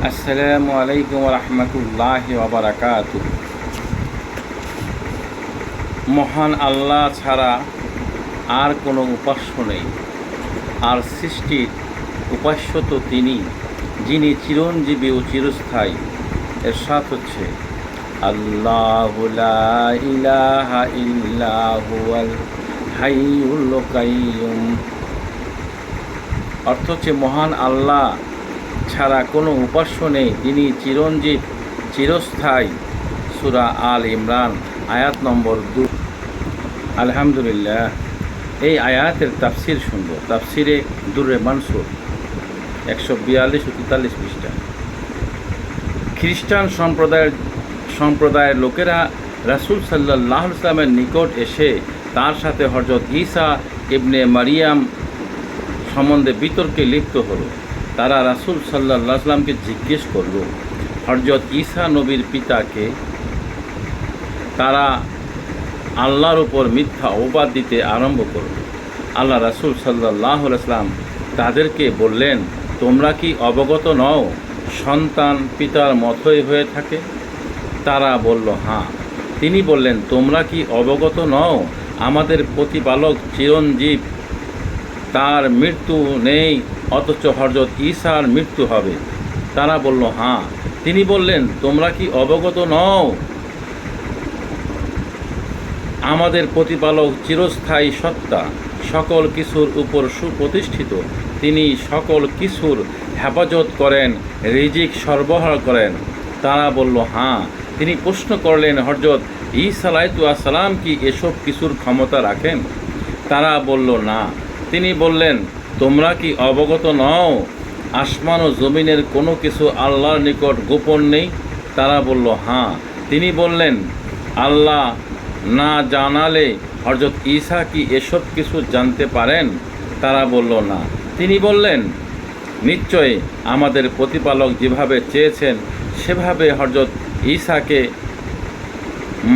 আসসালামু আলাইকুম রহমতুল্লাহি ওয়া বারাকাতুহু। মহান আল্লাহ ছাড়া আর কোনো উপাস্য নেই, আর সৃষ্টির উপাস্য তো তিনি, যিনি চিরঞ্জীবী ও চিরস্থায়ী। এরশাদ হচ্ছে, আল্লাহু লা ইলাহা ইল্লা হুয়াল হাইয়ুল কাইয়্যুম। অর্থ হচ্ছে, মহান আল্লাহ ছাড়া কোনো উপাস্য নেই, তিনি চিরঞ্জীব, চিরস্থায়ী। সূরা আল ইমরান আয়াত নম্বর 2। আলহামদুলিল্লাহ, এই আয়াতের তাফসির শুনব। তাফসিরে দুররে মানসুর 142 ও 43 পৃষ্ঠা। খ্রিস্টান সম্প্রদায়ের লোকেরা রাসূল সাল্লাল্লাহু আলাইহি ওয়াসাল্লামের নিকট এসে তার সাথে হযরত ঈসা ইবনে মারিয়াম সম্বন্ধে বিতর্কে লিপ্ত হলো। তারা রাসূল সাল্লাল্লাহু আলাইহি ওয়াসাল্লামকে জিজ্ঞেস করল, হযরত ঈসা নবীর পিতাকে। তারা আল্লাহর উপর মিথ্যা অপবাদ দিতে আরম্ভ করল। আল্লাহ রাসূল সাল্লাল্লাহু আলাইহি ওয়াসাল্লাম তাদেরকে বললেন, তোমরা কি অবগত নও সন্তান পিতার মতোই হয়ে থাকে? তারা বলল, হ্যাঁ। তিনি বললেন, তোমরা কি অবগত নও আমাদের প্রতিপালক চিরঞ্জীব, তার মৃত্যু নেই, অথচ হযরত ঈসার মৃত্যু হবে? তারা বলল, হ্যাঁ। তিনি বললেন, তোমরা কি অবগত নও আমাদের প্রতিপালক চিরস্থায়ী সত্তা, সকল কিছুর উপর সুপ্রতিষ্ঠিত, তিনি সকল কিছুর হেফাজত করেন, রিজিক সরবরাহ করেন? তারা বলল, হ্যাঁ। তিনি প্রশ্ন করলেন, হযরত ঈসা আলাইহিস সালাম কি এসব কিছুর ক্ষমতা রাখেন? তারা বলল, না। তিনি বললেন, তোমরা কি অবগত নও আসমান ও জমিনের কোনো কিছু আল্লাহর নিকট গোপন নেই? তারা বলল, হ্যাঁ। তিনি বললেন, আল্লাহ না জানালে হযরত ঈসা কি এসব কিছু জানতে পারেন? তারা বলল, না। তিনি বললেন, নিশ্চয়ই আমাদের প্রতিপালক যেভাবে চেয়েছেন সেভাবে হযরত ঈসাকে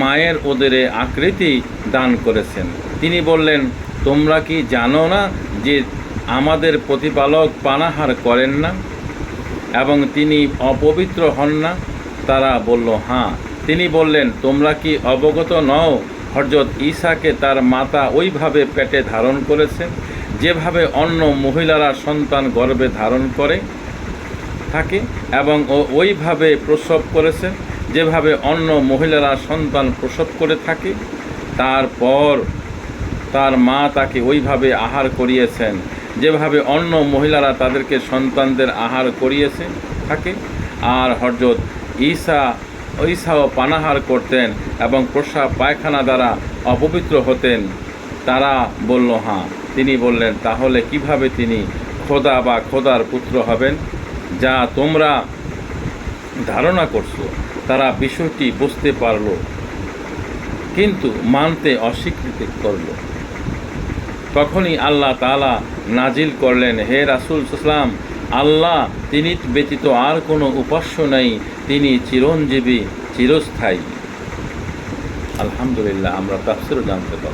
মায়ের উদরে আকৃতি দান করেছেন। তিনি বললেন, তোমরা কি জানো না যে আমাদের প্রতিপালক পানাহার করেন না এবং তিনি অপবিত্র হন না? তারা বলল, হ্যাঁ। তিনি বললেন, তোমরা কি অবগত নও হযরত ঈসাকে তার মাতা ওইভাবে পেটে ধারণ করেছেন যেভাবে অন্য মহিলারা সন্তান গর্ভে ধারণ করে থাকে, এবং ওইভাবে প্রসব করেছেন যেভাবে অন্য মহিলারা সন্তান প্রসব করে থাকে? তারপর তার মা তাকে ওইভাবে আহার করিয়েছেন যেভাবে অন্য মহিলারা তাদেরকে সন্তানদের আহার করিয়েছে থাকে। আর হযরত ঈসাও পানাহার করতেন এবং প্রস্রাব পায়খানা দ্বারা অপবিত্র হতেন? তারা বলল, হ্যাঁ। তিনি বললেন, তাহলে কিভাবে তিনি খোদা বা খোদার পুত্র হবেন, যা তোমরা ধারণা করছো? তারা বিষয়টি বুঝতে পারল কিন্তু মানতে অস্বীকৃতি করল। তখনই আল্লাহ তাআলা নাজিল করলেন, হে রাসূল সাল্লাল্লাহু আলাইহি ওয়াসাল্লাম, আল্লাহ তিনি ব্যতীত আর কোনো উপাস্য নেই, তিনি চিরঞ্জীবী, চিরস্থায়ী। আলহামদুলিল্লাহ, আমরা তাফসীরও জানতে পারলাম।